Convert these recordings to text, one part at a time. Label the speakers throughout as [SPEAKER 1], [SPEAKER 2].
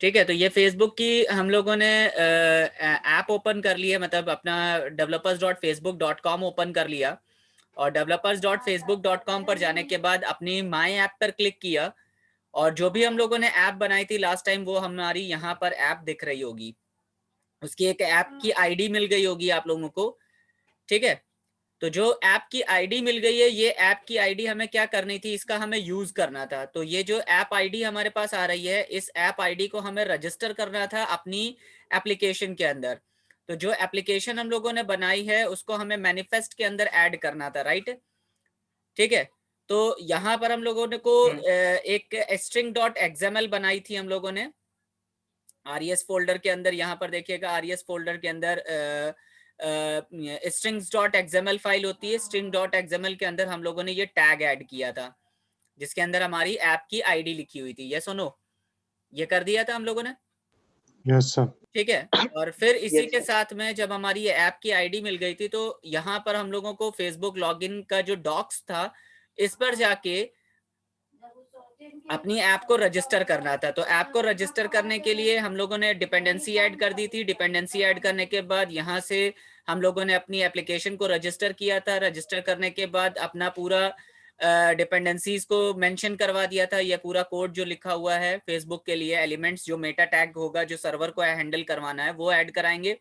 [SPEAKER 1] ठीक है, तो ये फेसबुक की हम लोगों ने ऐप ओपन कर ली है, मतलब अपना developers.facebook.com ओपन कर लिया, और developers.facebook.com पर जाने के बाद अपनी माई ऐप पर क्लिक किया, और जो भी हम लोगों ने ऐप बनाई थी लास्ट टाइम वो हमारी यहाँ पर ऐप दिख रही होगी, उसकी एक ऐप की आईडी मिल गई होगी आप लोगों को। ठीक है, तो जो ऐप की आईडी मिल गई है, ये ऐप की आईडी हमें क्या करनी थी, इसका हमें यूज करना था। तो ये जो ऐप आईडी हमारे पास आ रही है, इस ऐप आईडी को हमें रजिस्टर करना था अपनी एप्लीकेशन के अंदर। तो जो एप्लीकेशन हम लोगों ने बनाई है उसको हमें मैनिफेस्ट के अंदर ऐड करना था, राइट। ठीक है, तो यहाँ पर हम लोगों ने को एक string.xml बनाई थी हम लोगों ने RES फोल्डर के अंदर। यहाँ पर देखिएगा RES फोल्डर के अंदर strings.xml फाइल होती है। string.xml के अंदर हम लोगों ने ये टैग ऐड किया था जिसके अंदर हमारी ऐप की आईडी लिखी हुई थी। यस और नो, ये कर दिया था हम लोगों ने।
[SPEAKER 2] Yes sir.
[SPEAKER 1] ठीक है, और फिर इसी के साथ में जब हमारी ये ऐप की आईडी मिल गई थी तो यहाँ पर हम लोगों को फेसबुक लॉगिन का जो डॉक्स था इस पर जाके अपनी ऐप को रजिस्टर करना था। तो ऐप को रजिस्टर करने के लिए हम लोगों ने डिपेंडेंसी ऐड कर दी थी। डिपेंडेंसी ऐड करने के बाद यहाँ से हम लोगों ने अपनी एप्लीकेशन को रजिस्टर किया था। रजिस्टर करने के बाद अपना पूरा डिपेंडेंसीज को मेंशन करवा दिया था। यह पूरा कोड जो लिखा हुआ है फेसबुक के लिए, एलिमेंट्स जो मेटा टैग होगा जो सर्वर को हैंडल करवाना है वो ऐड कराएंगे।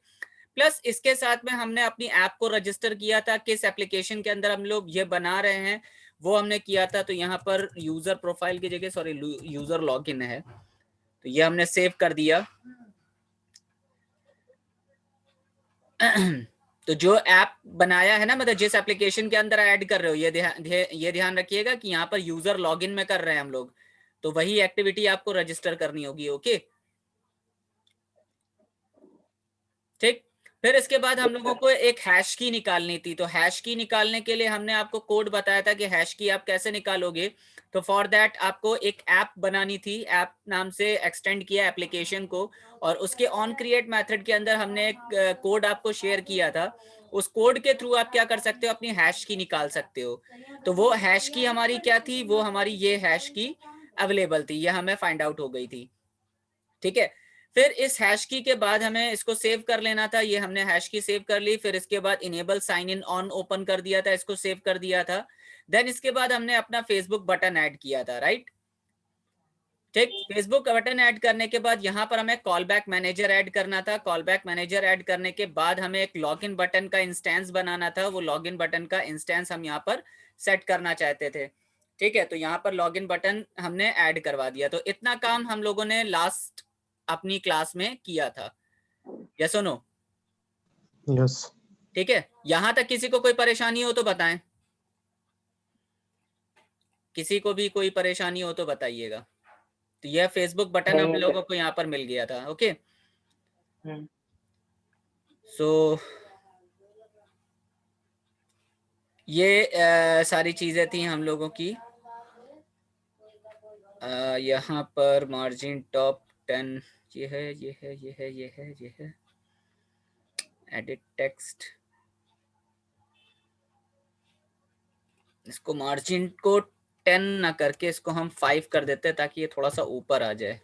[SPEAKER 1] प्लस इसके साथ में हमने अपनी ऐप को रजिस्टर किया था, किस एप्लीकेशन के अंदर हम लोग ये बना रहे हैं वो हमने किया था। तो यहाँ पर यूजर प्रोफाइल की जगह सॉरी यूजर लॉगिन है, तो ये हमने सेव कर दिया। तो जो ऐप बनाया है ना, मतलब जिस एप्लीकेशन के अंदर ऐड कर रहे हो, ये ध्यान रखिएगा कि यहाँ पर यूजर लॉगिन में कर रहे हैं हम लोग, तो वही एक्टिविटी आपको रजिस्टर करनी होगी। ओके, ठीक। फिर इसके बाद हम लोगों को एक हैश की निकालनी थी। तो हैश की निकालने के लिए हमने आपको कोड बताया था कि हैश की आप कैसे निकालोगे। तो फॉर दैट आपको एक ऐप बनानी थी, ऐप नाम से एक्सटेंड किया एप्लीकेशन को, और उसके ऑन क्रिएट मेथड के अंदर हमने एक कोड आपको शेयर किया था। उस कोड के थ्रू आप क्या कर सकते हो, अपनी हैश की निकाल सकते हो। तो वो हैश की हमारी क्या थी, वो हमारी ये हैश की अवेलेबल थी, ये हमें फाइंड आउट हो गई थी। ठीक है, फिर इस हैश की के बाद हमें इसको सेव कर लेना था। ये हमने हैश की सेव कर ली। फिर इसके बाद enable sign in on open कर दिया था, इसको सेव कर दिया था। देन इसके बाद हमने अपना फेसबुक बटन ऐड किया था, राइट। ठीक, फेसबुक बटन ऐड करने के बाद यहाँ पर हमें कॉल बैक मैनेजर ऐड करना था। कॉल बैक मैनेजर ऐड करने के बाद हमें एक लॉगिन बटन का इंस्टेंस बनाना था। वो लॉगिन बटन का इंस्टेंस हम यहाँ पर सेट करना चाहते थे। ठीक है, तो यहाँ पर लॉगिन बटन हमने ऐड करवा दिया। तो इतना काम हम लोगों ने लास्ट अपनी क्लास में किया था। यस और नो?
[SPEAKER 2] यस।
[SPEAKER 1] ठीक है, यहां तक किसी को कोई परेशानी हो तो बताएं। किसी को भी कोई परेशानी हो तो बताइएगा। तो यह फेसबुक बटन हम लोगों को यहाँ पर मिल गया था। ओके, सो ये सारी चीजें थी हम लोगों की। यहाँ पर मार्जिन टॉप 10 ये है, ये है, ये है, ये है, ये है। एडिट टेक्स्ट, इसको मार्जिन को 10 ना करके इसको हम 5 कर देते हैं ताकि ये थोड़ा सा ऊपर आ जाए।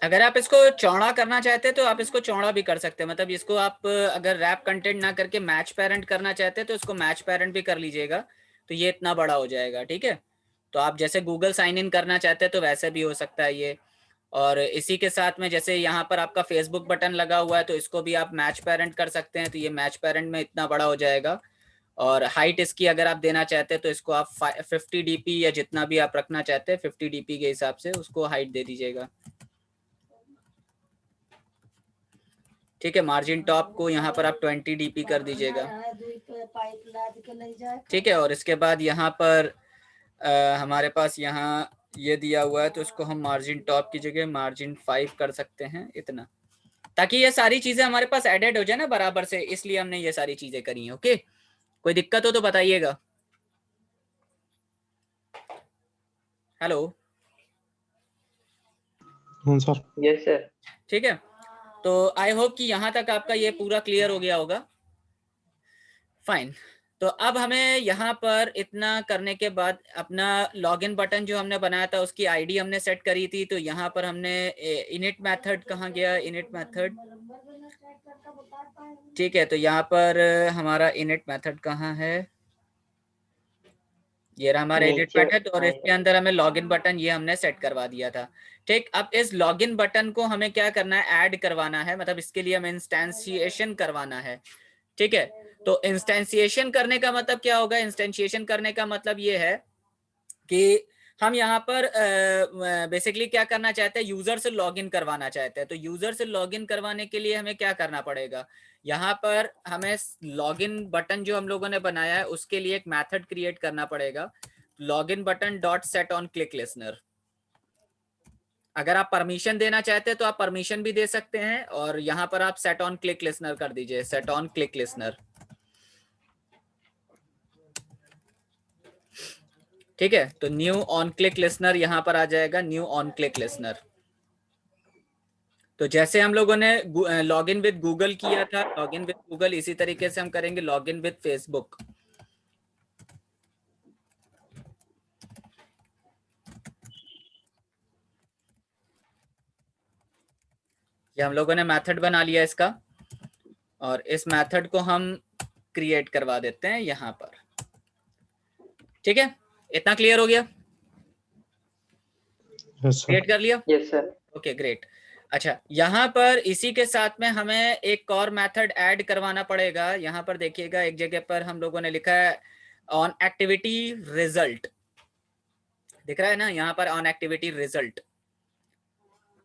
[SPEAKER 1] अगर आप इसको चौड़ा करना चाहते हैं तो आप इसको चौड़ा भी कर सकते हैं। मतलब इसको आप अगर रैप कंटेंट ना करके मैच पेरेंट करना चाहते हैं तो इसको मैच पेरेंट भी कर लीजिएगा, तो ये इतना बड़ा हो जाएगा। ठीक है, तो आप जैसे गूगल साइन इन करना चाहते हैं तो वैसे भी हो सकता है ये। और इसी के साथ में जैसे यहाँ पर आपका फेसबुक बटन लगा हुआ है तो इसको भी आप मैच पेरेंट कर सकते हैं, तो ये मैच पेरेंट में इतना बड़ा हो जाएगा। और हाइट इसकी अगर आप देना चाहते हैं तो इसको आप 50 dp या जितना भी आप रखना चाहते हैं 50 dp के हिसाब से उसको हाइट दे दीजिएगा। ठीक है, मार्जिन टॉप को यहाँ पर आप 20 dp कर दीजिएगा। ठीक है, और इसके बाद यहाँ पर हमारे पास यहाँ ये दिया हुआ है, तो इसको हम मार्जिन टॉप की जगह मार्जिन 5 कर सकते हैं, इतना, ताकि ये सारी चीजें हमारे पास एडेड हो जाए ना बराबर से, इसलिए हमने ये सारी चीजें करी हैं। ओके, कोई दिक्कत हो तो बताइएगा। हेलो।
[SPEAKER 2] सर।
[SPEAKER 3] Yes sir.
[SPEAKER 1] ठीक है, तो आई होप कि यहाँ तक आपका ये पूरा क्लियर हो गया होगा। फाइन, तो अब हमें यहाँ पर इतना करने के बाद अपना लॉगिन बटन जो हमने बनाया था उसकी आईडी हमने सेट करी थी, तो यहाँ पर हमने इनिट मेथड, कहाँ गया इनिट मेथड? ठीक है, तो यहाँ पर हमारा इनिट मेथड कहाँ है? ये रहा हमारा एडिट मेथड, और इसके अंदर हमें लॉगिन बटन ये हमने सेट करवा दिया था। ठीक, अब इस लॉगिन बटन को हमें क्या करना है, ऐड करवाना है, मतलब इसके लिए हमें इंस्टेंशिएशन करवाना है। ठीक है, तो इंस्टेंशिएशन करने का मतलब क्या होगा? इंस्टेंशिएशन करने का मतलब ये है कि हम यहाँ पर बेसिकली क्या करना चाहते हैं, यूजर से लॉगिन करवाना चाहते हैं। तो यूजर से लॉगिन करवाने के लिए हमें क्या करना पड़ेगा, यहाँ पर हमें लॉगिन बटन जो हम लोगों ने बनाया है उसके लिए एक मेथड क्रिएट करना पड़ेगा, login button dot set on click listener. अगर आप परमिशन देना चाहते हैं तो आप परमिशन भी दे सकते हैं, और यहाँ पर आप सेट ऑन क्लिक लिसनर कर दीजिए, सेट ऑन क्लिक लिसनर। ठीक है, तो न्यू ऑन क्लिक लिसनर यहाँ पर आ जाएगा, न्यू ऑन क्लिक लिसनर। तो जैसे हम लोगों ने लॉगिन विद गूगल किया था, लॉगिन विद गूगल, इसी तरीके से हम करेंगे लॉगिन विद फेसबुक। ये हम लोगों ने मेथड बना लिया इसका, और इस मेथड को हम क्रिएट करवा देते हैं यहाँ पर। ठीक है, इतना क्लियर हो गया?
[SPEAKER 2] Yes sir.
[SPEAKER 1] क्रिएट कर लिया?
[SPEAKER 3] Yes sir.
[SPEAKER 1] Okay great. अच्छा, यहाँ पर इसी के साथ में हमें एक और मेथड ऐड करवाना पड़ेगा। यहाँ पर देखिएगा, एक जगह पर हम लोगों ने लिखा है ऑन एक्टिविटी रिजल्ट, दिख रहा है ना यहाँ पर, ऑन एक्टिविटी रिजल्ट।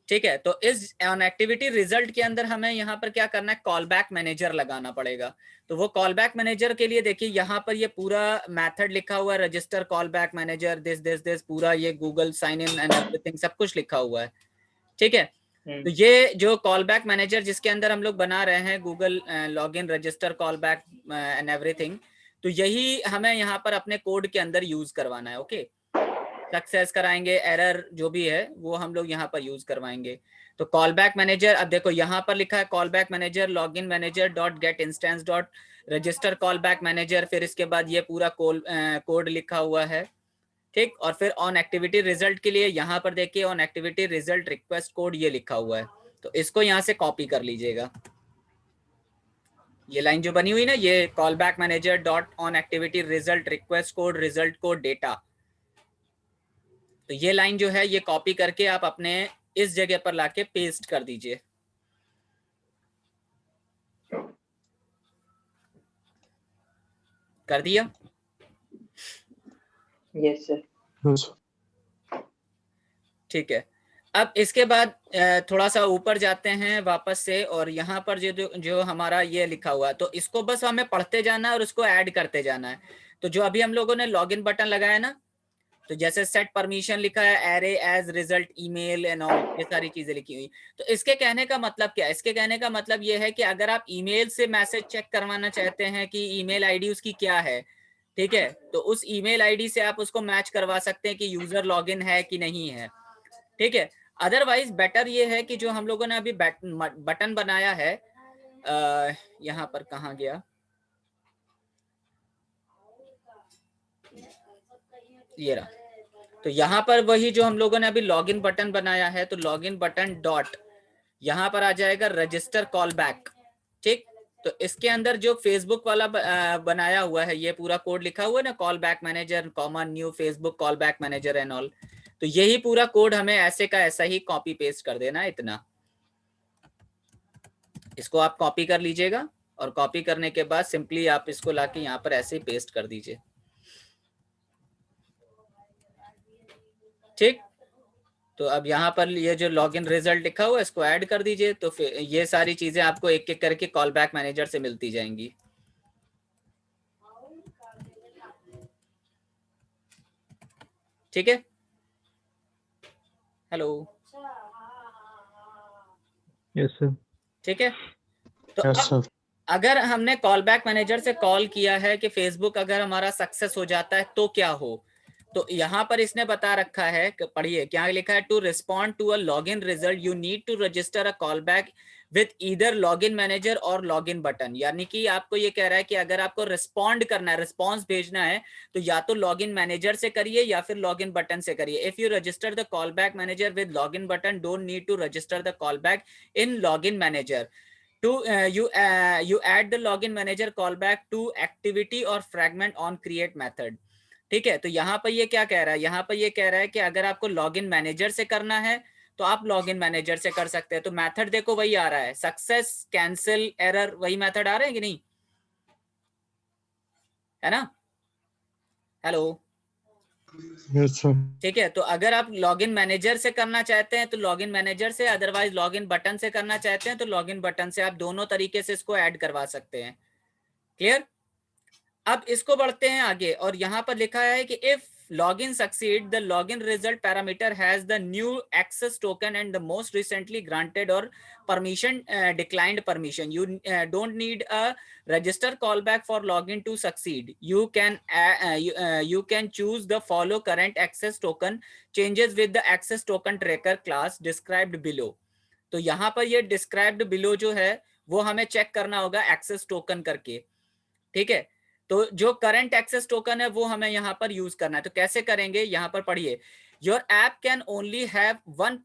[SPEAKER 1] ठीक है, तो इस ऑन एक्टिविटी रिजल्ट के अंदर हमें यहाँ पर क्या करना है, कॉल बैक मैनेजर लगाना पड़ेगा। तो वो कॉल बैक मैनेजर के लिए देखिए यहाँ पर ये पूरा मेथड लिखा हुआ है, register call back manager this this this, पूरा ये Google sign in and everything सब कुछ लिखा हुआ है। ठीक है, तो ये जो कॉल बैक मैनेजर जिसके अंदर हम लोग बना रहे हैं, Google login register call back and everything, तो यही हमें यहाँ पर अपने कोड के अंदर यूज करवाना है। ओके, सक्सेस कराएंगे, एरर जो भी है वो हम लोग यहाँ पर यूज करवाएंगे। तो कॉल बैक मैनेजर, अब देखो यहाँ पर लिखा है call back manager login manager dot gate instance dot register call back manager, फिर इसके बाद ये पूरा कोड लिखा हुआ है। ठीक, और फिर ऑन एक्टिविटी रिजल्ट के लिए यहाँ पर देखिए on activity result request code ये लिखा हुआ है, तो इसको यहाँ से कॉपी कर लीजिएगा। ये लाइन जो बनी हुई ना, ये call back manager dot on activity result request code result code data, तो ये लाइन जो है ये कॉपी करके आप अपने इस जगह पर लाके पेस्ट कर दीजिए। कर दिया?
[SPEAKER 3] Yes sir.
[SPEAKER 1] ठीक है, अब इसके बाद थोड़ा सा ऊपर जाते हैं वापस से, और यहाँ पर जो हमारा ये लिखा हुआ है, तो इसको बस हमें पढ़ते जाना है और उसको ऐड करते जाना है। तो जो अभी हम लोगों ने लॉगिन बटन लगाया ना, तो जैसे सेट परमिशन लिखा है, array as result email and all, ये सारी चीजें लिखी हुई। तो इसके कहने का मतलब क्या है? इसके कहने का मतलब ये है कि अगर आप ईमेल से मैसेज चेक करवाना चाहते हैं कि ईमेल आईडी उसकी क्या है, ठीक है, तो उस ईमेल आईडी से आप उसको मैच करवा सकते हैं कि यूजर लॉगिन है कि नहीं है। ठीक है, अदरवाइज बेटर ये है कि जो हम लोगों ने अभी बटन बनाया है, यहाँ पर कहाँ गया, ये रहा। तो यहाँ पर वही जो हम लोगों ने अभी लॉगिन बटन बनाया है, तो लॉगिन बटन डॉट यहाँ पर आ जाएगा रजिस्टर कॉल बैक। ठीक, तो इसके अंदर जो फेसबुक वाला बनाया हुआ है, ये पूरा कोड लिखा हुआ है ना, call back manager common new Facebook call back manager and all, तो यही पूरा कोड हमें ऐसे का ऐसा ही कॉपी पेस्ट कर देना है, इतना। इसको आप कॉपी कर लीजिएगा, और कॉपी करने के बाद सिंपली आप इसको लाके यहाँ पर ऐसे ही पेस्ट कर दीजिए। ठीक, तो अब यहाँ पर ये जो लॉगिन रिजल्ट लिखा हुआ है इसको ऐड कर दीजिए, तो फिर ये सारी चीजें आपको एक एक करके कॉल बैक मैनेजर से मिलती जाएंगी। ठीक है, हेलो,
[SPEAKER 2] Yes, sir.
[SPEAKER 1] ठीक है। तो
[SPEAKER 2] Yes,
[SPEAKER 1] अब
[SPEAKER 2] sir.
[SPEAKER 1] अगर हमने कॉल बैक मैनेजर से कॉल किया है कि फेसबुक अगर हमारा सक्सेस हो जाता है तो क्या हो, तो यहाँ पर इसने बता रखा है, पढ़िए क्या लिखा है, to respond to a login result you need to register a call back with either login manager और लॉगिन बटन। यानी कि आपको ये कह रहा है कि अगर आपको रिस्पॉन्ड करना है, रिस्पॉन्स भेजना है, तो या तो लॉगिन मैनेजर से करिए या फिर लॉगिन बटन से करिए। If you register the call back manager with login button, don't need to register the call back in login manager. To you add the login manager callback to activity or fragment on create method। ठीक है, तो यहाँ पर ये क्या कह रहा है, यहाँ पर ये कह रहा है कि अगर आपको लॉगिन मैनेजर से करना है तो आप लॉगिन मैनेजर से कर सकते हैं। तो मेथड देखो वही आ रहा है, सक्सेस, कैंसिल, एरर, वही मेथड आ रहे हैं कि नहीं, है ना? Hello,
[SPEAKER 2] Yes, sir.
[SPEAKER 1] ठीक है। तो अगर आप लॉगिन मैनेजर से करना चाहते हैं तो लॉगिन मैनेजर से, अदरवाइज लॉगिन बटन से करना चाहते हैं तो लॉगिन बटन से, आप दोनों तरीके से इसको ऐड करवा सकते हैं। क्लियर? अब इसको बढ़ते हैं आगे, और यहां पर लिखा है कि if login succeed the login result parameter has the new access token and the most recently granted or permission declined permission, you don't need a register callback for login to succeed, you can choose the follow current access token changes with the access token tracker class described below। तो यहाँ पर ये described below जो है वो हमें check करना होगा access token करके। ठीक है, तो जो करंट एक्सेस टोकन है वो हमें यहाँ पर यूज करना है। तो कैसे करेंगे, यहाँ पर पढ़िए, your app can only have one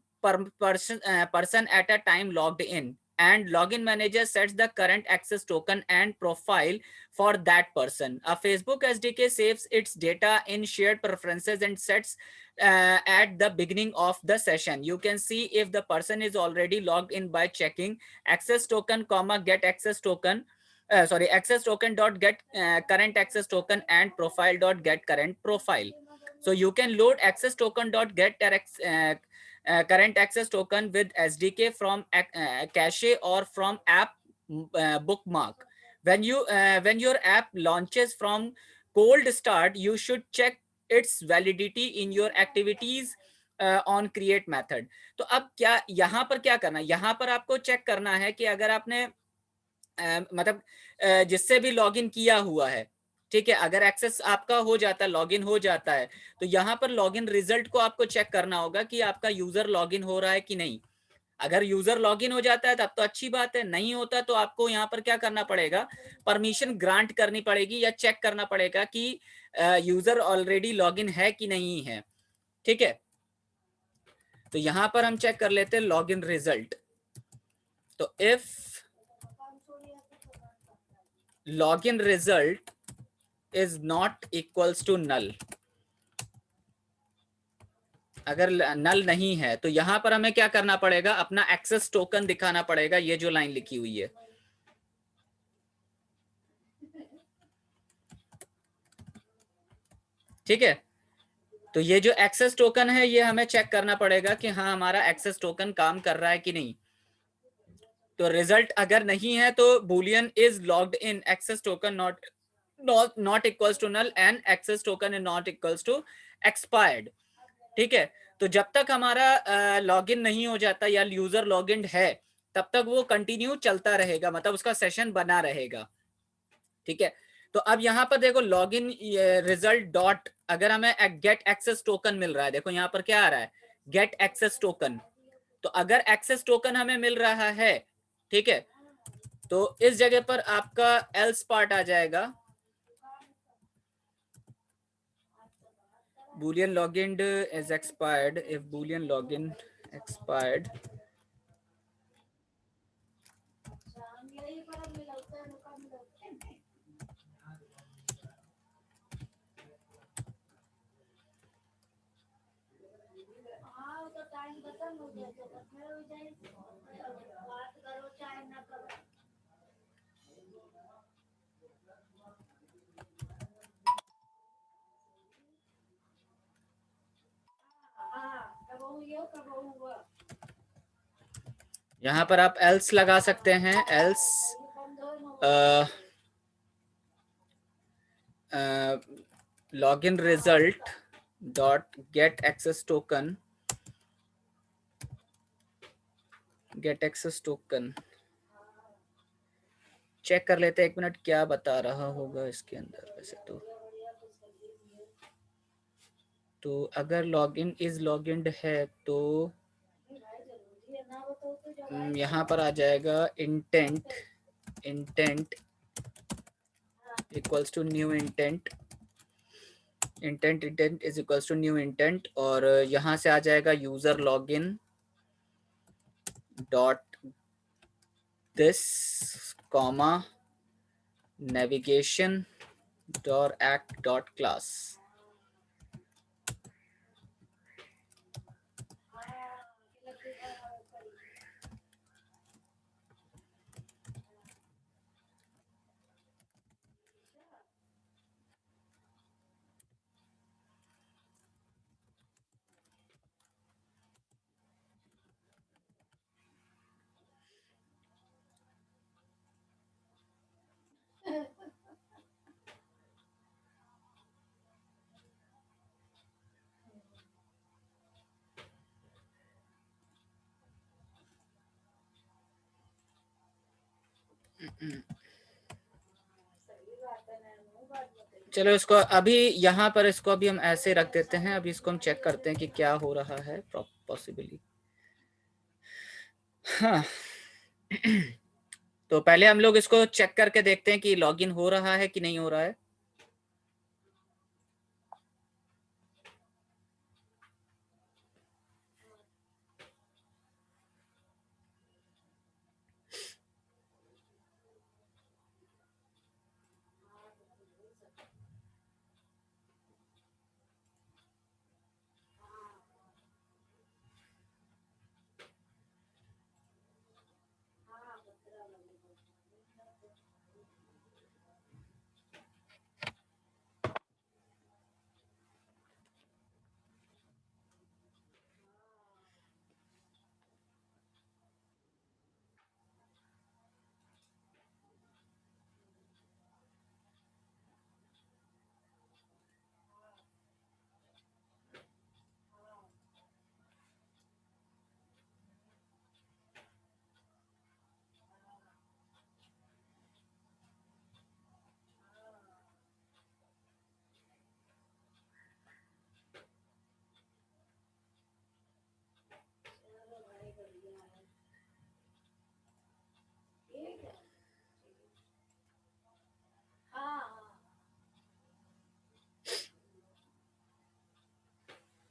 [SPEAKER 1] person at a time logged in and login manager sets the current access token and profile for that person। A Facebook SDK saves its data in shared preferences and sets at the beginning of the session। You can see if the person is already logged in by checking access token comma get access token access token dot get current access token and profile dot get current profile। So you can load access token dot get current access token with SDK from cache or from app bookmark। When your app launches from cold start, you should check its validity in your activities on create method। तो अब क्या यहाँ पर क्या करना है, यहाँ पर आपको चेक करना है कि अगर आपने मतलब जिससे भी लॉगिन किया हुआ है, ठीक है, अगर एक्सेस आपका हो जाता है, लॉगिन हो जाता है, तो यहाँ पर लॉगिन रिजल्ट को आपको चेक करना होगा कि आपका यूजर लॉगिन हो रहा है कि नहीं। अगर यूजर लॉगिन हो जाता है तब तो अच्छी बात है, नहीं होता तो आपको यहाँ पर क्या करना पड़ेगा, परमिशन ग्रांट करनी पड़ेगी या चेक करना पड़ेगा कि यूजर ऑलरेडी लॉगिन है कि नहीं है। ठीक है, तो यहाँ पर हम चेक कर लेते हैं लॉगिन रिजल्ट। तो if login result is not equals to null, अगर नल नहीं है तो यहां पर हमें क्या करना पड़ेगा, अपना एक्सेस टोकन दिखाना पड़ेगा, ये जो लाइन लिखी हुई है। ठीक है, तो ये जो एक्सेस टोकन है ये हमें चेक करना पड़ेगा कि हाँ हमारा एक्सेस टोकन काम कर रहा है कि नहीं। तो रिजल्ट अगर नहीं है तो boolean is logged in, access token not equals to null and access token is not equals to expired. ठीक है, तो जब तक हमारा लॉगिन नहीं हो जाता या यूजर लॉगिन है तब तक वो कंटिन्यू चलता रहेगा, मतलब उसका सेशन बना रहेगा। ठीक है, तो अब यहाँ पर देखो लॉगिन रिजल्ट डॉट, अगर हमें गेट एक्सेस टोकन मिल रहा है, देखो यहाँ पर क्या आ रहा है, गेट एक्सेस टोकन। तो अगर एक्सेस टोकन हमें मिल रहा है, ठीक है, तो इस जगह पर आपका एल्स पार्ट आ जाएगा, boolean logged is expired if boolean login expired यहाँ पर आप else लगा सकते हैं, else login result dot get access token check कर लेते हैं 1 मिनट क्या बता रहा होगा इसके अंदर। वैसे तो अगर लॉगिन इज लॉगिन्ड है तो यहाँ पर आ जाएगा intent equals to new intent is equals to new intent, और यहाँ से आ जाएगा user login dot this comma navigation dot act dot class. चलो इसको अभी यहाँ पर इसको अभी हम ऐसे रख देते हैं। अभी इसको हम चेक करते हैं कि क्या हो रहा है पॉसिबली। हाँ तो पहले हम लोग इसको चेक करके देखते हैं कि लॉगिन हो रहा है कि नहीं हो रहा है।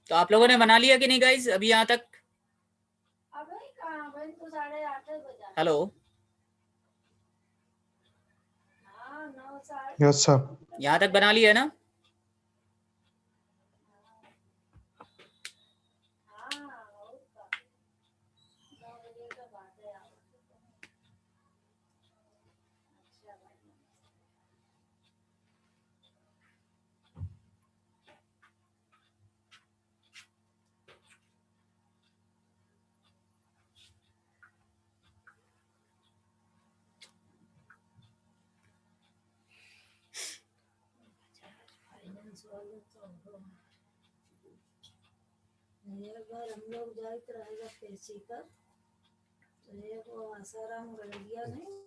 [SPEAKER 1] तो आप लोगों ने बना लिया कि नहीं गाइज अभी यहाँ तक? Hello,
[SPEAKER 2] yes sir.
[SPEAKER 1] यहाँ तक बना लिया है ना?
[SPEAKER 4] एक बार हम लोग जाते रहेगा पेशी पर, तो एक वो आसाराम गड़िया नहीं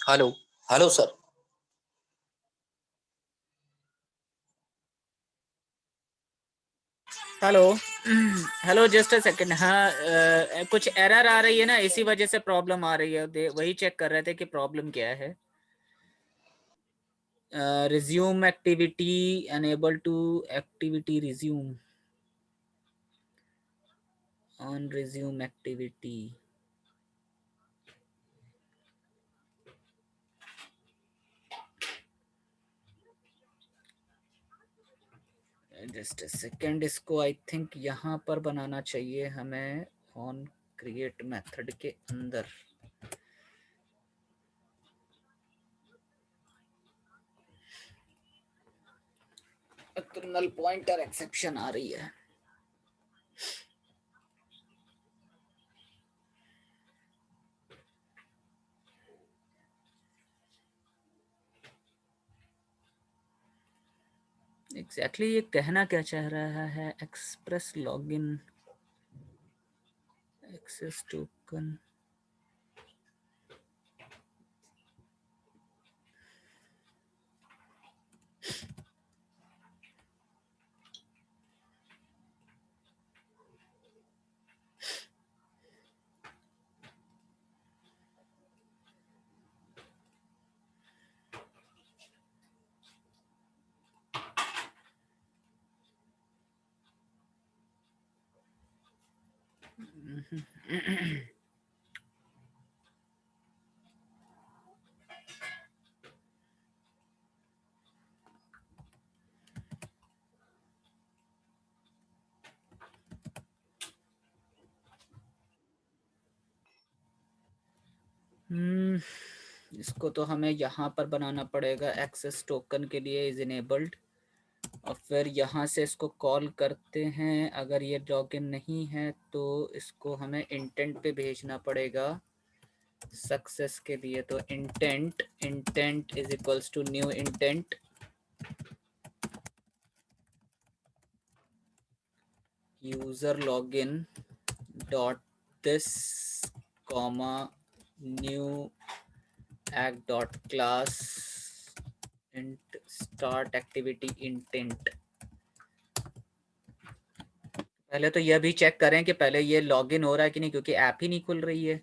[SPEAKER 3] hello hello sir.
[SPEAKER 1] Hello hello, just a second. हाँ, कुछ एरर आ रही है ना, इसी वजह से प्रॉब्लम आ रही है। वही चेक कर रहे थे कि प्रॉब्लम क्या है। Resume activity, unable to activity resume on resume activity. Just a second, इसको आई थिंक यहाँ पर बनाना चाहिए हमें, ऑन क्रिएट मेथड के अंदर। नल पॉइंटर एक्सेप्शन आ रही है। एग्जैक्टली ये कहना क्या चाह रहा है? Express login access token. इसको तो हमें यहाँ पर बनाना पड़ेगा। एक्सेस टोकन के लिए इज इनेबल्ड, और फिर यहाँ से इसको कॉल करते हैं। अगर ये लॉगिन नहीं है तो इसको हमें इंटेंट पे भेजना पड़ेगा सक्सेस के लिए। तो intent is equals to new intent user login dot this comma new act dot class int start activity intent। पहले तो यह भी चेक करें कि पहले ये लॉगिन हो रहा है कि नहीं, क्योंकि ऐप ही नहीं खुल रही है।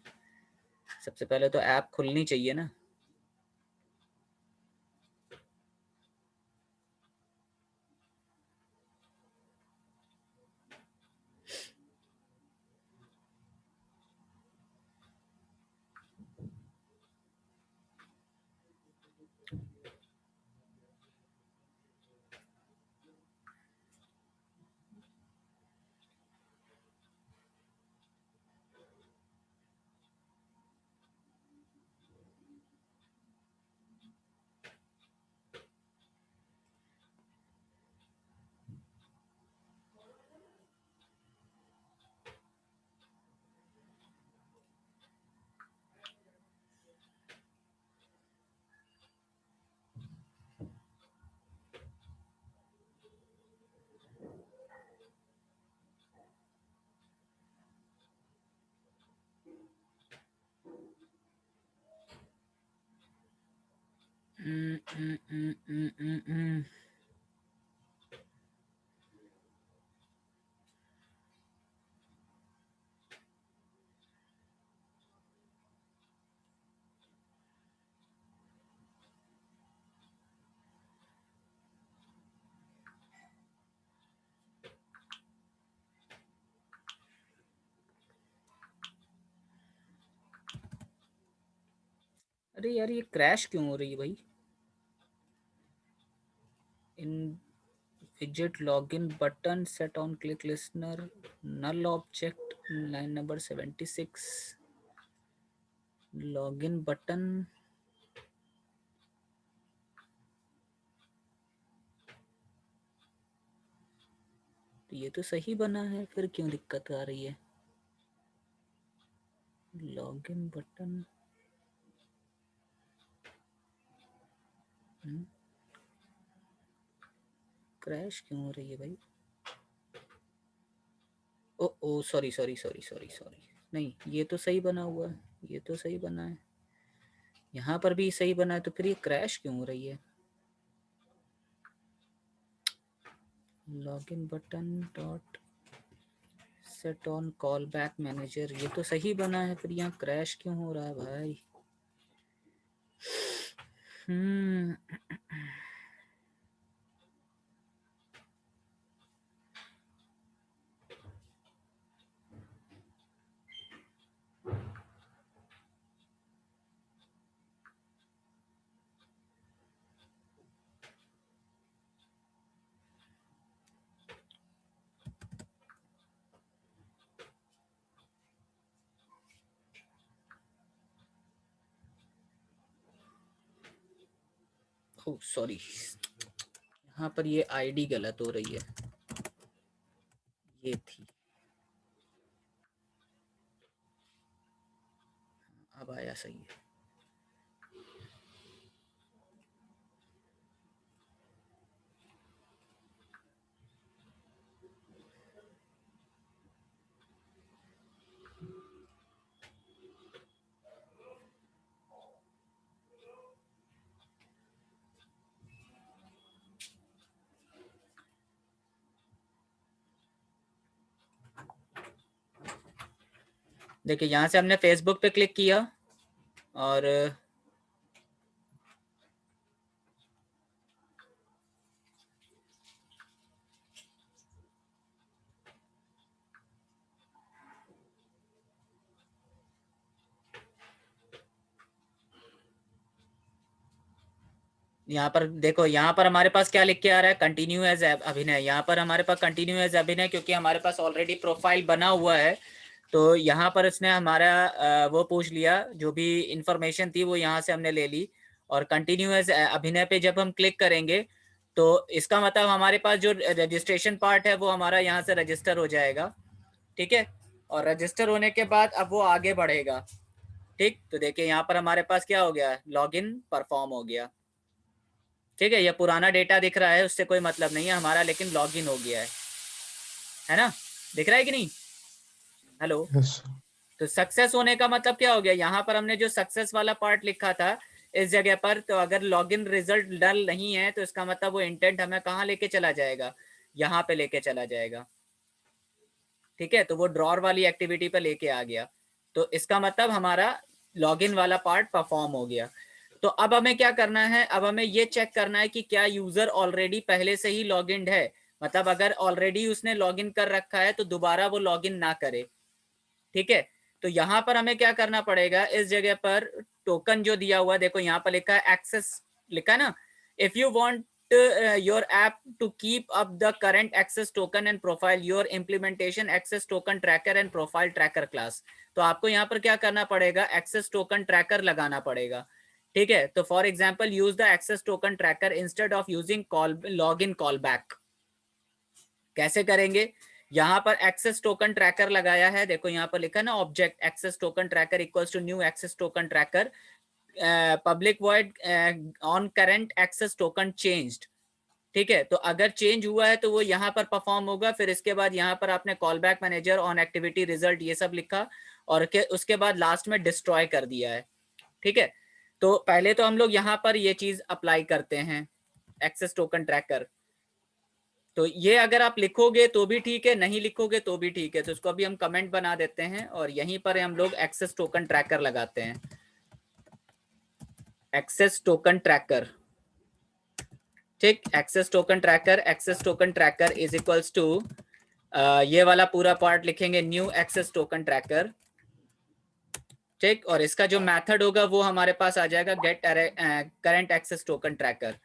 [SPEAKER 1] सबसे पहले तो ऐप खुलनी चाहिए ना। अरे यार, ये क्रैश क्यों हो रही है भाई? इन widget login button set on click listener null object line number 76 login button। तो ये तो सही बना है, फिर क्यों दिक्कत आ रही है? लॉगिन बटन क्रैश क्यों हो रही है भाई? ओ ओ, sorry sorry sorry sorry sorry. नहीं, ये तो सही बना हुआ है, ये तो सही बना है, यहाँ पर भी सही बना है, तो फिर ये क्रैश क्यों हो रही है? Login button dot set on call back manager, ये तो सही बना है, फिर यहाँ क्रैश क्यों हो रहा है भाई? ओह सॉरी, यहाँ पर ये आईडी गलत हो रही है, ये थी, अब आया सही है। देखिए यहाँ से हमने फेसबुक पे क्लिक किया और यहाँ पर देखो, यहाँ पर हमारे पास क्या लिख के आ रहा है, कंटिन्यू एज अभिनय। यहाँ पर हमारे पास कंटिन्यू एज अभिनय क्योंकि हमारे पास ऑलरेडी प्रोफाइल बना हुआ है, तो यहाँ पर इसने हमारा वो पूछ लिया, जो भी इंफॉर्मेशन थी वो यहाँ से हमने ले ली। और कंटिन्यू एज अभिनय पे जब हम क्लिक करेंगे तो इसका मतलब हमारे पास जो रजिस्ट्रेशन पार्ट है वो हमारा यहाँ से रजिस्टर हो जाएगा, ठीक है। और रजिस्टर होने के बाद अब वो आगे बढ़ेगा, ठीक। तो देखिए यहाँ पर हमारे पास क्या हो गया, लॉगिन परफॉर्म हो गया, ठीक है। ये पुराना डेटा दिख रहा है, उससे कोई मतलब नहीं है हमारा, लेकिन लॉगिन हो गया है ना, दिख रहा है कि नहीं? हेलो।
[SPEAKER 2] Yes, sir.
[SPEAKER 1] तो सक्सेस होने का मतलब क्या हो गया, यहाँ पर हमने जो सक्सेस वाला पार्ट लिखा था इस जगह पर, तो अगर लॉगिन रिजल्ट डल नहीं है तो इसका मतलब वो इंटेंट हमें कहाँ लेके चला जाएगा, यहाँ पे लेके चला जाएगा, ठीक है। तो वो ड्रॉर वाली एक्टिविटी पे लेके आ गया, तो इसका मतलब हमारा लॉगिन वाला पार्ट परफॉर्म हो गया। तो अब हमें क्या करना है, अब हमें ये चेक करना है कि क्या यूजर ऑलरेडी पहले से ही लॉगिन है, मतलब अगर ऑलरेडी उसने लॉगिन कर रखा है तो दोबारा वो लॉगिन ना करे, ठीक है। तो यहाँ पर हमें क्या करना पड़ेगा, इस जगह पर टोकन जो दिया हुआ, देखो यहाँ पर लिखा है एक्सेस, लिखा है ना, if you want your app to keep up the current access token and profile your implementation access token tracker and profile tracker class। तो आपको यहाँ पर क्या करना पड़ेगा, access token tracker लगाना पड़ेगा, ठीक है। तो for example use the access token tracker instead of using call login callback। कैसे करेंगे, यहाँ पर एक्सेस टोकन ट्रैकर लगाया है, देखो यहाँ पर लिखा है ना, object access token tracker equals to new access token tracker public void on current access token changed, ठीक है। तो अगर चेंज हुआ है तो वो यहाँ पर परफॉर्म होगा, फिर इसके बाद यहाँ पर आपने call back manager on activity result ये सब लिखा, और उसके बाद लास्ट में डिस्ट्रॉय कर दिया है, ठीक है। तो पहले तो हम लोग यहाँ पर ये चीज अप्लाई करते हैं, एक्सेस टोकन ट्रैकर। तो ये अगर आप लिखोगे तो भी ठीक है, नहीं लिखोगे तो भी ठीक है, तो इसको अभी हम कमेंट बना देते हैं और यहीं पर हम लोग एक्सेस टोकन ट्रैकर लगाते हैं, एक्सेस टोकन ट्रैकर, ठीक। Access token tracker is equals to ये वाला पूरा पार्ट लिखेंगे, न्यू एक्सेस टोकन ट्रैकर, ठीक। और इसका जो मेथड होगा वो हमारे पास आ जाएगा get current access token tracker.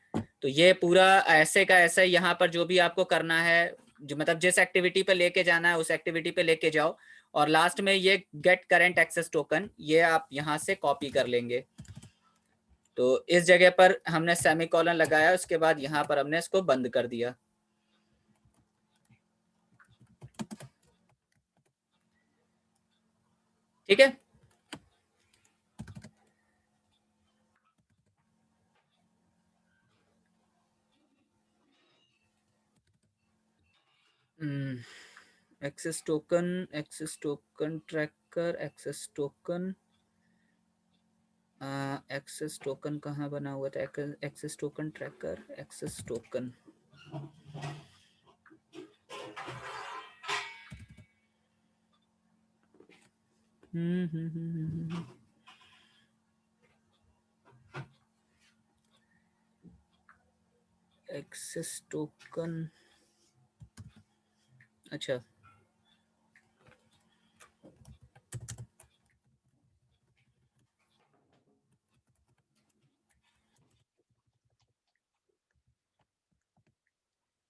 [SPEAKER 1] तो ये पूरा ऐसे का ऐसा यहाँ पर जो भी आपको करना है, जो मतलब जिस एक्टिविटी पे लेके जाना है उस एक्टिविटी पे लेके जाओ, और लास्ट में ये गेट करंट एक्सेस टोकन ये आप यहाँ से कॉपी कर लेंगे। तो इस जगह पर हमने सेमीकोलन लगाया, उसके बाद यहाँ पर हमने इसको बंद कर दिया, ठीक है। Access token tracker, access token, access token कहाँ बना हुआ था? Access token tracker, access token, access token, अच्छा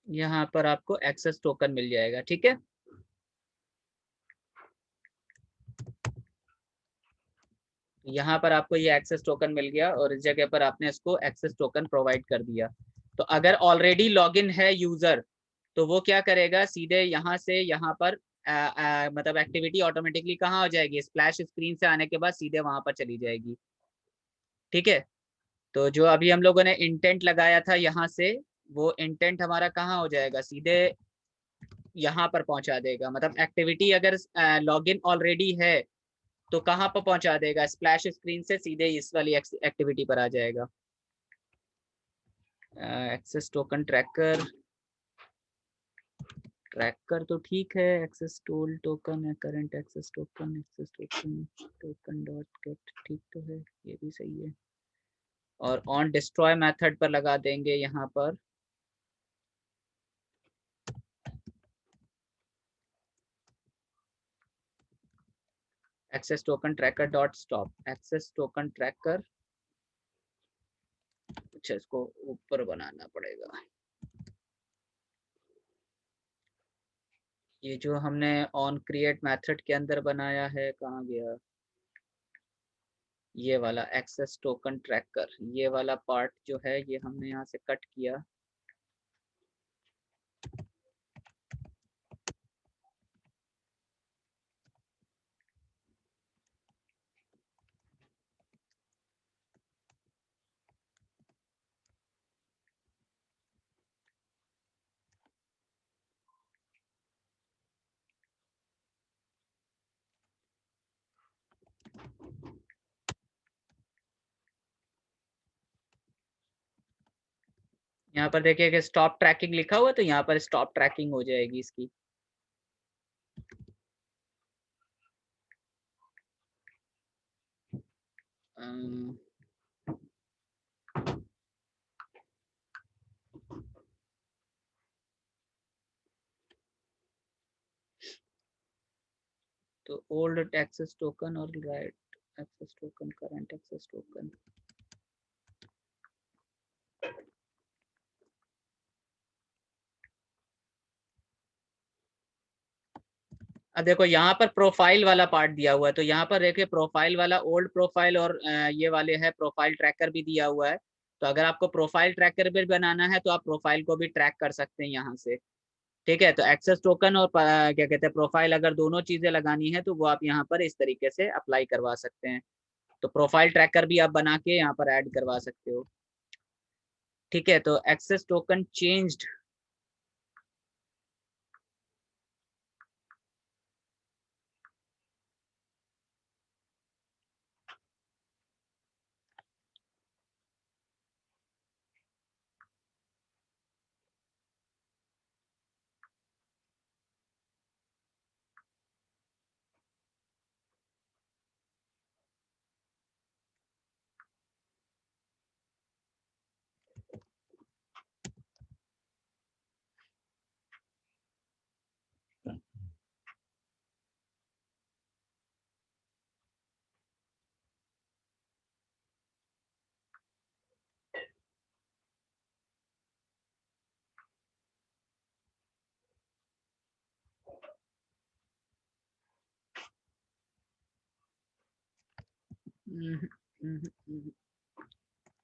[SPEAKER 1] यहाँ पर आपको एक्सेस टोकन मिल जाएगा। ठीक है, यहाँ पर आपको ये एक्सेस टोकन मिल गया और इस जगह पर आपने इसको एक्सेस टोकन प्रोवाइड कर दिया। तो अगर ऑलरेडी लॉगिन है यूजर तो वो क्या करेगा, सीधे यहाँ से यहाँ पर मतलब एक्टिविटी ऑटोमेटिकली कहाँ हो जाएगी, स्प्लैश स्क्रीन से आने के बाद सीधे वहां पर चली जाएगी। ठीक है, तो जो अभी हम लोगों ने इंटेंट लगाया था यहाँ से, वो इंटेंट हमारा कहाँ हो जाएगा, सीधे यहाँ पर पहुंचा देगा। मतलब एक्टिविटी अगर लॉगिन ऑलरेडी है तो कहाँ पर पहुंचा देगा, स्प्लैश स्क्रीन से सीधे इस वाली एक्टिविटी पर आ जाएगा। एक्सेस टोकन ट्रैकर, ट्रैकर तो ठीक है, एक्सेस टूल टोकन है, current access token, access token, token dot get, ठीक तो है, ये भी सही है। और ऑन डिस्ट्रॉय मेथड पर लगा देंगे यहाँ पर access token tracker dot stop, access token tracker. अच्छा, इसको ऊपर बनाना पड़ेगा। ये जो हमने ऑन क्रिएट मेथड के अंदर बनाया है, कहाँ गया ये वाला एक्सेस टोकन ट्रैकर, ये वाला पार्ट जो है ये हमने यहाँ से कट किया। यहाँ पर देखिए कि स्टॉप ट्रैकिंग लिखा हुआ है, तो यहाँ पर स्टॉप ट्रैकिंग हो जाएगी इसकी। अम, तो ओल्ड एक्सेस टोकन और right access token, current access token. अब देखो यहाँ पर प्रोफाइल वाला पार्ट दिया हुआ है, तो यहाँ पर देखिए प्रोफाइल वाला ओल्ड प्रोफाइल और ये वाले है प्रोफाइल ट्रैकर भी दिया हुआ है। तो अगर आपको प्रोफाइल ट्रैकर भी बनाना है तो आप प्रोफाइल को भी ट्रैक कर सकते हैं यहाँ से। ठीक है, तो एक्सेस टोकन और क्या कहते हैं प्रोफाइल, अगर दोनों चीजें लगानी है तो वो आप यहाँ पर इस तरीके से अप्लाई करवा सकते हैं। तो प्रोफाइल ट्रैकर भी आप बना के यहाँ पर ऐड करवा सकते हो। ठीक है, तो एक्सेस टोकन चेंज्ड,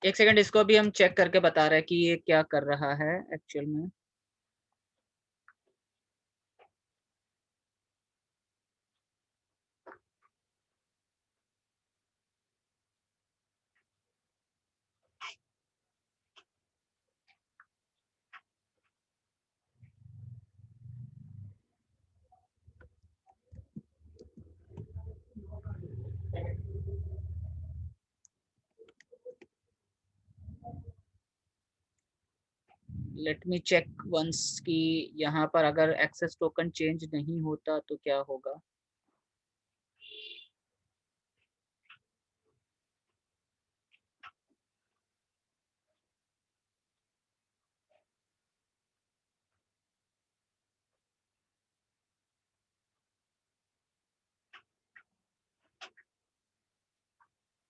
[SPEAKER 1] एक सेकंड, इसको भी हम चेक करके बता रहे हैं कि ये क्या कर रहा है एक्चुअल में। लेट मी चेक वंस कि यहाँ पर अगर एक्सेस टोकन चेंज नहीं होता तो क्या होगा।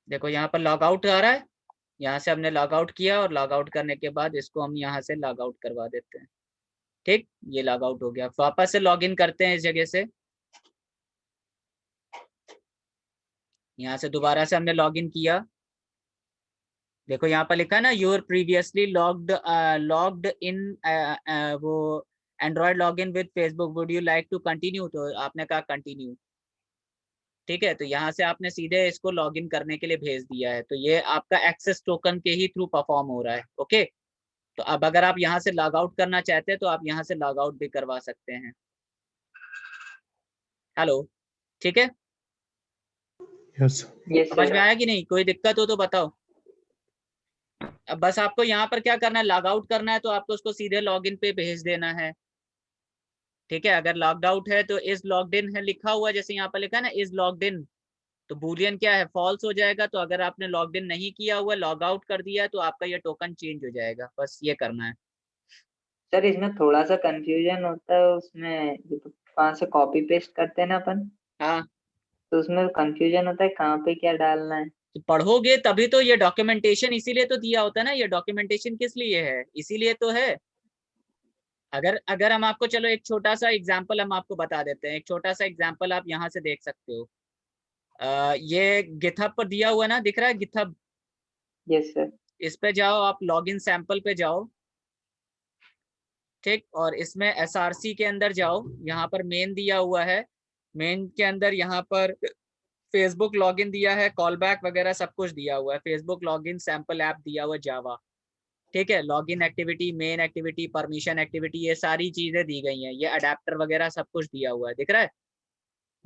[SPEAKER 1] देखो यहाँ पर लॉग आउट आ रहा है, यहाँ से हमने लॉग आउट किया और लॉग आउट करने के बाद इसको हम यहाँ से लॉग आउट करवा देते हैं। ठीक, ये लॉग आउट हो गया। वापस से लॉग इन करते हैं इस जगह से, यहाँ से दोबारा से हमने लॉग इन किया। देखो यहाँ पर लिखा है ना यूर प्रीवियसली लॉग्ड इन वो Android log in with Facebook, would you like to continue, तो आपने कहा कंटिन्यू। ठीक है, तो यहाँ से आपने सीधे इसको लॉग इन करने के लिए भेज दिया है, तो ये आपका एक्सेस टोकन के ही थ्रू परफॉर्म हो रहा है। ओके, तो अब अगर आप यहाँ से लॉग आउट करना चाहते हैं तो आप यहाँ से लॉग आउट भी करवा सकते हैं। हेलो, ठीक है,
[SPEAKER 2] यस
[SPEAKER 3] यस
[SPEAKER 1] समझ
[SPEAKER 3] सर।
[SPEAKER 1] में आया कि नहीं? कोई दिक्कत हो तो बताओ। अब बस आपको यहाँ पर क्या करना है, लॉग आउट करना है, तो आपको उसको सीधे लॉग इन पे भेज देना है। ठीक है, अगर लॉग्ड आउट है तो इज लॉग्ड इन है लिखा हुआ, जैसे यहाँ पर लिखा है ना इज लॉग्ड इन, तो बूलियन क्या है, फॉल्स हो जाएगा। तो अगर आपने लॉग्ड इन नहीं किया हुआ, लॉग आउट कर दिया है, तो आपका ये टोकन चेंज हो जाएगा। बस ये करना है।
[SPEAKER 3] सर इसमें थोड़ा सा कंफ्यूजन होता है, उसमें वहां से कॉपी पेस्ट करते हैं ना अपन,
[SPEAKER 1] हाँ,
[SPEAKER 3] तो उसमें कंफ्यूजन होता है कहाँ पे क्या डालना है।
[SPEAKER 1] तो पढ़ोगे तभी तो, ये डॉक्यूमेंटेशन इसीलिए तो दिया होता है ना। ये डॉक्यूमेंटेशन किस लिए है, इसीलिए तो है। अगर अगर हम आपको, चलो एक छोटा सा एग्जांपल हम आपको बता देते हैं। एक छोटा सा एग्जांपल आप यहाँ से देख सकते हो। ये गिथहब पर दिया हुआ है ना, दिख रहा है गिथहब?
[SPEAKER 3] Yes sir.
[SPEAKER 1] इस पे जाओ, आप लॉगिन सैंपल पे जाओ। ठीक, और इसमें एसआरसी के अंदर जाओ, यहाँ पर मेन दिया हुआ है। मेन के अंदर यहाँ पर फेसबुक लॉगिन दिया है, कॉल बैक वगैरह सब कुछ दिया हुआ है। फेसबुक लॉगिन सैंपल ऐप दिया हुआ जावा। ठीक है, login activity, main activity, permission activity, ये सारी चीजें दी गई हैं। ये अडेप्टर वगैरह सब कुछ दिया हुआ है, दिख रहा है?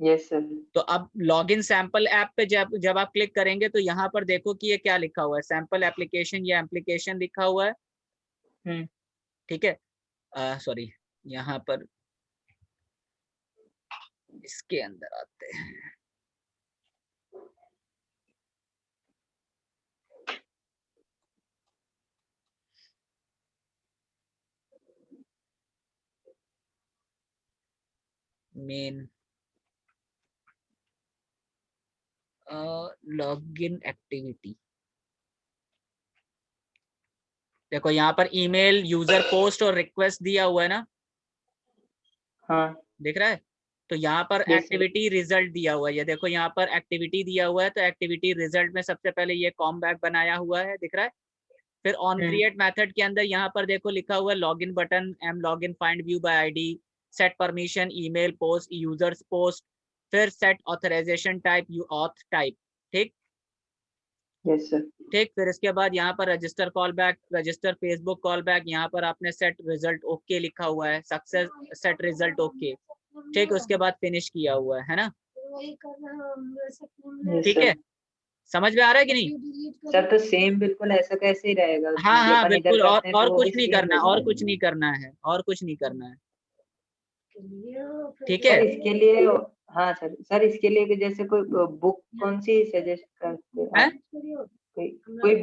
[SPEAKER 3] Yes sir.
[SPEAKER 1] तो अब लॉगिन सैंपल ऐप पे जब जब आप क्लिक करेंगे तो यहाँ पर देखो कि ये क्या लिखा हुआ है, सैंपल एप्लीकेशन या एप्लीकेशन लिखा हुआ है। ठीक है, सॉरी, यहाँ पर इसके अंदर आते हैं। मेन लॉगिन एक्टिविटी, देखो यहाँ पर ईमेल, यूजर पोस्ट और रिक्वेस्ट दिया हुआ है ना,
[SPEAKER 3] हाँ
[SPEAKER 1] दिख रहा है? तो यहाँ पर
[SPEAKER 3] यस सर।
[SPEAKER 1] एक्टिविटी रिजल्ट दिया हुआ है। ये देखो यहाँ पर एक्टिविटी दिया हुआ है, तो एक्टिविटी रिजल्ट में सबसे पहले ये कॉम बैक बनाया हुआ है, दिख रहा है? फिर ऑन क्रिएट मेथड के अंदर यहाँ पर देखो लिखा हुआ है login button, M login, find view by ID, set permission, email, post, users post, फिर set authorization type, u auth type. ठीक,
[SPEAKER 3] यस सर।
[SPEAKER 1] ठीक, फिर इसके बाद यहाँ पर register call back, register Facebook call back, यहाँ पर आपने सेट रिजल्ट ओके लिखा हुआ है, सक्सेस सेट रिजल्ट ओके। ठीक, उसके बाद फिनिश किया हुआ है ना?
[SPEAKER 3] यस
[SPEAKER 1] ठीक है,
[SPEAKER 3] सर।
[SPEAKER 1] समझ में आ रहा है कि नहीं?
[SPEAKER 3] सर तो सेम बिल्कुल ऐसा कैसे ही रहेगा,
[SPEAKER 1] हाँ
[SPEAKER 3] उसमें जो
[SPEAKER 1] हाँ
[SPEAKER 3] अपन इधर
[SPEAKER 1] बिल्कुल,
[SPEAKER 3] करते हैं
[SPEAKER 1] और
[SPEAKER 3] तो वो
[SPEAKER 1] कुछ
[SPEAKER 3] भी
[SPEAKER 1] नहीं
[SPEAKER 3] सेम
[SPEAKER 1] करना,
[SPEAKER 3] रहता
[SPEAKER 1] और
[SPEAKER 3] है।
[SPEAKER 1] कुछ नहीं करना है, और कुछ नहीं करना है। ठीक
[SPEAKER 3] सर
[SPEAKER 1] है,
[SPEAKER 3] इसके लिए, हाँ सर, सर इसके लिए कि जैसे कोई बुक कौन सी सजेस्ट करते हैं
[SPEAKER 1] हैं?
[SPEAKER 3] आप? कोई कोई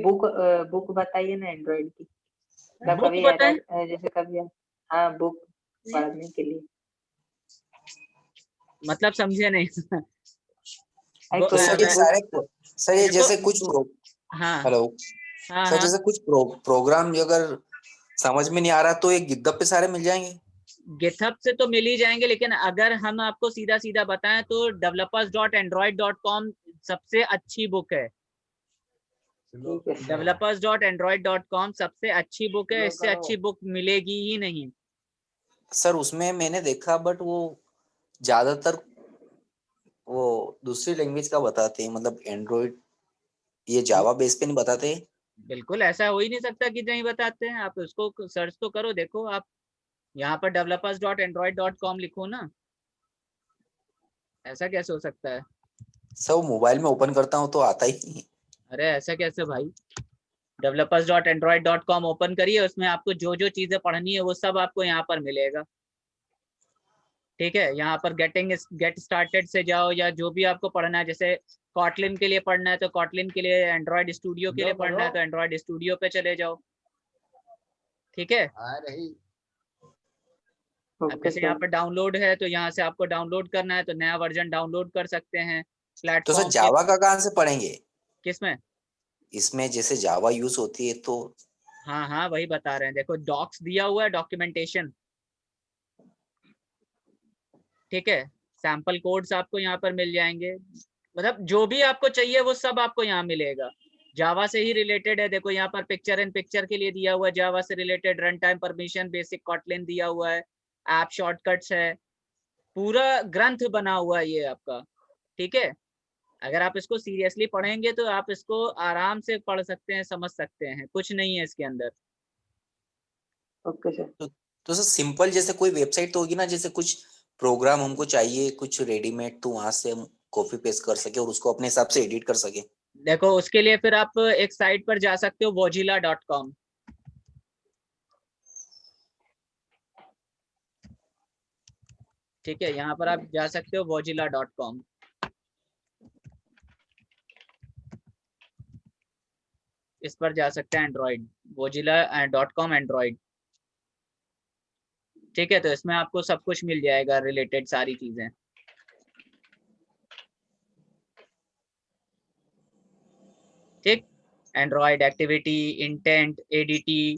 [SPEAKER 3] बुक बताइए ना एंड्रॉइड की, मतलब
[SPEAKER 1] बुक
[SPEAKER 3] कभी
[SPEAKER 1] बताएं?
[SPEAKER 3] एरर जैसे कभी, हाँ बुक पढ़ने के लिए।
[SPEAKER 1] मतलब समझे नहीं।
[SPEAKER 3] अरे
[SPEAKER 1] वो,
[SPEAKER 5] तो
[SPEAKER 3] कोई
[SPEAKER 5] सर
[SPEAKER 3] सी
[SPEAKER 5] ये
[SPEAKER 3] बुक।
[SPEAKER 5] सारे सर ये
[SPEAKER 1] देखो,
[SPEAKER 5] जैसे कुछ
[SPEAKER 1] हाँ
[SPEAKER 5] हेलो
[SPEAKER 1] हाँ
[SPEAKER 5] सर,
[SPEAKER 1] हाँ,
[SPEAKER 5] जैसे कुछ प्रोग्राम जो अगर समझ में नहीं आ रहा तो ये गिटहब पे सारे मिल जाएंगे।
[SPEAKER 1] गिटहब से तो मिल ही जाएंगे, लेकिन अगर हम आपको सीधा सीधा बताएं तो developers.android.com सबसे अच्छी बुक है।
[SPEAKER 3] ठीक है सर।
[SPEAKER 1] developers.android.com सबसे अच्छी बुक है, इससे अच्छी बुक मिलेगी ही नहीं।
[SPEAKER 5] सर उसमें मैंने देखा बट वो ज्यादातर वो दूसरी लैंग्वेज का बताते हैं, मतलब एंड्रॉइड ये जावा बेस पे नहीं बताते।
[SPEAKER 1] बिल्कुल ऐसा हो ही नहीं सकता कि नहीं बताते हैं। आप उसको सर्च तो करो, देखो आप यहाँ पर developers.android.com लिखो ना, ऐसा कैसे हो सकता है?
[SPEAKER 5] सर वो मोबाइल में ओपन करता हूँ तो आता ही नहीं।
[SPEAKER 1] अरे ऐसा कैसे भाई? developers.android.com ओपन करिए, उसमें आपको जो जो चीजें पढ़नी है वो सब आपको यहाँ पर मिलेगा। ठीक है, यहाँ पर गेट स्टार्टेड से जाओ, या जो भी आपको पढ़ना है, जैसे कॉटलिन के लिए पढ़ना है तो कॉटलिन के लिए, एंड्रॉइड स्टूडियो के लिए पढ़ना है तो एंड्रॉइड स्टूडियो पे चले जाओ। ठीक है, अब
[SPEAKER 3] ओके
[SPEAKER 1] जैसे यहाँ
[SPEAKER 3] सर।
[SPEAKER 1] पर डाउनलोड है तो यहाँ से आपको डाउनलोड करना है तो नया वर्जन डाउनलोड कर सकते हैं
[SPEAKER 5] तो सर
[SPEAKER 1] प्लेटफॉर्म
[SPEAKER 5] जावा का कहाँ से पढ़ेंगे?
[SPEAKER 1] किसमें?
[SPEAKER 5] इसमें जैसे जावा यूज होती है तो
[SPEAKER 1] हाँ हाँ, वही बता रहे हैं, देखो डॉक्स दिया हुआ है, डॉक्यूमेंटेशन। ठीक है, सैंपल कोड्स आपको यहाँ पर मिल जाएंगे, मतलब जो भी आपको चाहिए वो सब आपको यहाँ मिलेगा। जावा से ही रिलेटेड है, देखो यहाँ पर पिक्चर इन पिक्चर के लिए दिया हुआ है, जावा से related, run time permission, basic Kotlin दिया हुआ है, ऐप शॉर्टकट्स है, पूरा ग्रंथ बना हुआ है ये आपका। ठीक है, अगर आप इसको सीरियसली पढ़ेंगे तो आप इसको आराम से पढ़ सकते हैं, समझ सकते हैं, कुछ नहीं है इसके अंदर।
[SPEAKER 3] Okay sir.
[SPEAKER 5] तो सर सिंपल जैसे कोई वेबसाइट तो होगी ना, जैसे कुछ प्रोग्राम हमको चाहिए कुछ रेडीमेड, तो वहां से हम कॉपी पेस्ट कर सके और उसको अपने हिसाब से एडिट कर सके।
[SPEAKER 1] देखो उसके लिए फिर आप एक साइट पर जा सकते हो, mozilla.com। ठीक है, यहाँ पर आप जा सकते हो mozilla.com। इस पर जा सकते हैं एंड्रॉइड, mozilla.com एंड्रॉइड। ठीक है, तो इसमें आपको सब कुछ मिल जाएगा, रिलेटेड सारी चीजें। ठीक, एंड्रॉइड एक्टिविटी, इंटेंट, एडीटी,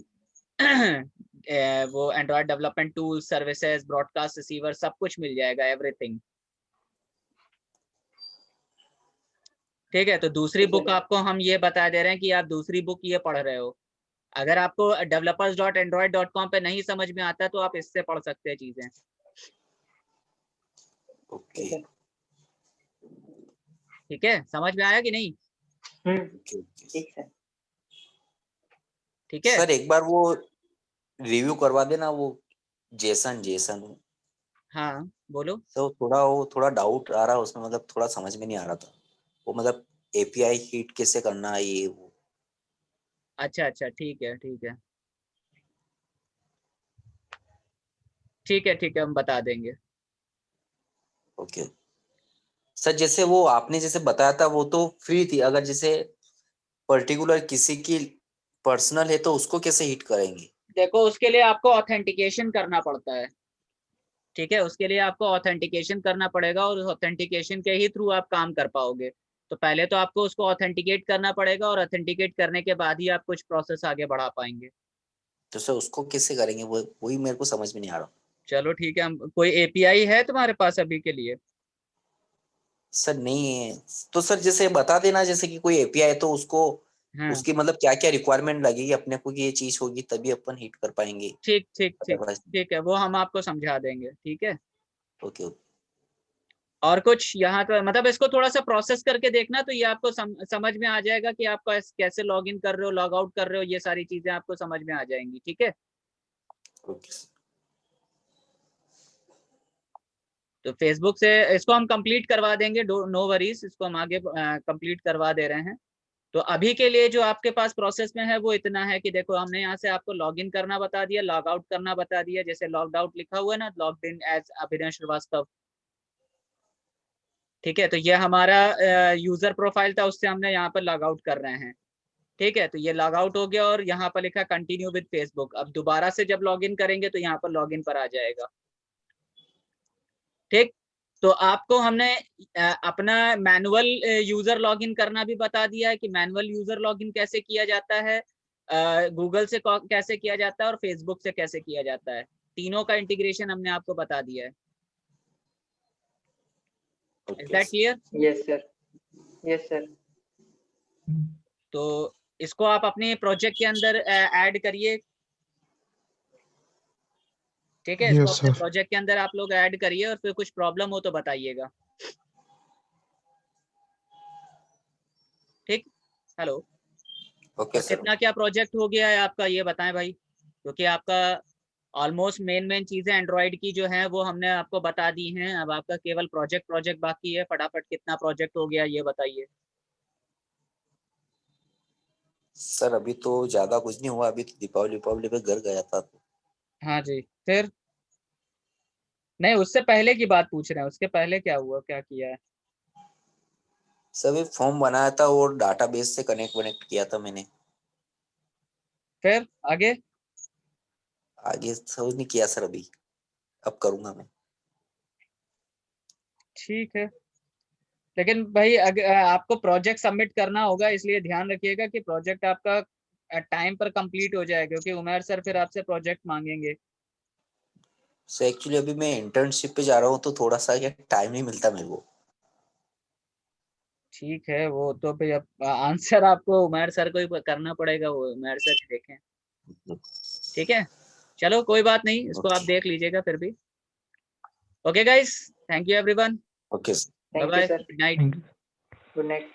[SPEAKER 1] वो Android development tool, services, broadcast receiver, सब कुछ मिल जाएगा, एवरीथिंग। ठीक है, तो दूसरी बुक आपको हम ये बता दे रहे हैं कि आप दूसरी बुक ये पढ़ रहे हो। अगर आपको developers.android.com पे नहीं समझ में आता तो आप इससे पढ़ सकते हैं चीजें।
[SPEAKER 5] ओके
[SPEAKER 1] ठीक है, समझ में आया कि नहीं?
[SPEAKER 3] ठीक सर।
[SPEAKER 1] ठीक है
[SPEAKER 5] सर एक बार वो रिव्यू करवा देना, वो जेसन।
[SPEAKER 1] हाँ बोलो।
[SPEAKER 5] तो थोड़ा डाउट आ रहा है उसमें, मतलब थोड़ा समझ में नहीं आ रहा था वो, मतलब एपीआई हिट कैसे करना है ये वो।
[SPEAKER 1] अच्छा अच्छा, ठीक है ठीक है ठीक है ठीक है, हम बता देंगे।
[SPEAKER 5] ओके सर, जैसे वो आपने जैसे बताया था वो तो फ्री थी, अगर जैसे पर्टिकुलर किसी की पर्सनल है तो उसको कैसे हिट करेंगे?
[SPEAKER 1] देखो उसके लिए आपको ऑथेंटिकेशन करना पड़ता है। ठीक है, उसके लिए आपको ऑथेंटिकेशन करना पड़ेगा और उस ऑथेंटिकेशन के ही थ्रू आप काम कर पाओगे। तो पहले तो आपको उसको ऑथेंटिकेट करना पड़ेगा और ऑथेंटिकेट करने के बाद ही आप कुछ प्रोसेस आगे बढ़ा पाएंगे।
[SPEAKER 5] तो सर उसको कैसे करेंगे, वो वही मेरे को समझ में नहीं आ रहा।
[SPEAKER 1] चलो ठीक है, हम कोई एपीआई है तुम्हारे पास अभी के लिए?
[SPEAKER 5] सर नहीं है तो सर जैसे बता देना, जैसे कि कोई एपीआई है तो उसको
[SPEAKER 1] हाँ
[SPEAKER 5] उसकी मतलब क्या क्या रिक्वायरमेंट लगेगी अपने को कि ये चीज होगी तभी अपन हिट कर पाएंगे।
[SPEAKER 1] ठीक ठीक ठीक
[SPEAKER 5] अदरवाइज
[SPEAKER 1] ठीक है, वो हम आपको समझा देंगे। ठीक है,
[SPEAKER 5] ओके ओके
[SPEAKER 1] और कुछ यहाँ तो मतलब इसको थोड़ा सा प्रोसेस करके देखना तो ये आपको समझ में आ जाएगा कि आप कैसे लॉग इन कर रहे हो, लॉग आउट कर रहे हो, ये सारी चीजें आपको समझ में आ जाएंगी। ठीक है,
[SPEAKER 5] ओके
[SPEAKER 1] तो फेसबुक से इसको हम कंप्लीट करवा देंगे, नो वरीज, इसको हम आगे कंप्लीट करवा दे रहे हैं। तो अभी के लिए जो आपके पास प्रोसेस में है वो इतना है कि देखो हमने यहाँ से आपको लॉग इन करना बता दिया, लॉग आउट करना बता दिया, जैसे लॉग्ड आउट लिखा हुआ है ना, लॉग्ड इन एज अभिनय श्रीवास्तव। ठीक है, तो ये हमारा यूजर प्रोफाइल था, उससे हमने यहाँ पर लॉग आउट कर रहे हैं। ठीक है, तो ये लॉग आउट हो गया और यहाँ पर लिखा कंटिन्यू विद फेसबुक। अब दोबारा से जब लॉग इन करेंगे तो यहाँ पर लॉग इन पर आ जाएगा। ठीक, तो आपको हमने अपना मैनुअल यूजर लॉगिन करना भी बता दिया है कि मैनुअल यूजर लॉगिन कैसे किया जाता है, गूगल से कैसे किया जाता है और फेसबुक से कैसे किया जाता है। तीनों का इंटीग्रेशन हमने आपको बता दिया है। Is that clear?
[SPEAKER 3] Yes sir. Yes sir.
[SPEAKER 1] तो इसको आप अपने प्रोजेक्ट के अंदर ऐड करिए। ठीक है, इसको
[SPEAKER 2] Yes,
[SPEAKER 1] अपने
[SPEAKER 2] sir.
[SPEAKER 1] प्रोजेक्ट के अंदर आप लोग ऐड करिए और फिर कुछ प्रॉब्लम हो तो बताइएगा। ठीक, हेलो,
[SPEAKER 5] ओके
[SPEAKER 1] तो
[SPEAKER 5] सर।
[SPEAKER 1] कितना क्या प्रोजेक्ट हो गया है आपका ये बताएं भाई, क्योंकि आपका ऑलमोस्ट मेन चीजें एंड्रॉइड की जो है वो हमने आपको बता दी हैं। अब आपका केवल प्रोजेक्ट बाकी है, फटाफट कितना प्रोजेक्ट हो गया ये बताइए।
[SPEAKER 5] सर अभी तो ज्यादा कुछ नहीं हुआ, अभी तो दीपावली पे घर गया था।
[SPEAKER 1] हाँ जी, फिर नहीं, उससे पहले की बात पूछ रहे हैं, उसके पहले क्या हुआ, क्या किया है?
[SPEAKER 5] सभी फॉर्म बनाया था और डाटाबेस से कनेक्ट किया था मैंने।
[SPEAKER 1] फिर आगे?
[SPEAKER 5] आगे समझ नहीं किया सर अभी, अब करूंगा मैं।
[SPEAKER 1] ठीक है, लेकिन भाई आपको प्रोजेक्ट सबमिट करना होगा, इसलिए ध्यान रखिएगा कि प्रोजेक्ट आपका टाइम पर कंप्लीट हो जाए, क्योंकि उमेर सर फिर आपसे प्रोजेक्ट मांगेंगे।
[SPEAKER 5] सो एक्चुअली अभी मैं इंटर्नशिप पे जा रहा हूँ तो थोड़ा सा क्या टाइम नहीं मिलता मेरे को।
[SPEAKER 1] ठीक है, वो तो भाई अब आंसर आपको उमेर सर को ही करना पड़ेगा, वो उमेर सर ही देखें। ठीक है, चलो कोई बात नहीं, इसको आप देख लीजिएगा फिर भी। Okay guys, thank you everyone,
[SPEAKER 5] okay.
[SPEAKER 1] Bye
[SPEAKER 3] thank you
[SPEAKER 1] bye,
[SPEAKER 3] sir,
[SPEAKER 1] good night.
[SPEAKER 2] Thank you.
[SPEAKER 3] Good night.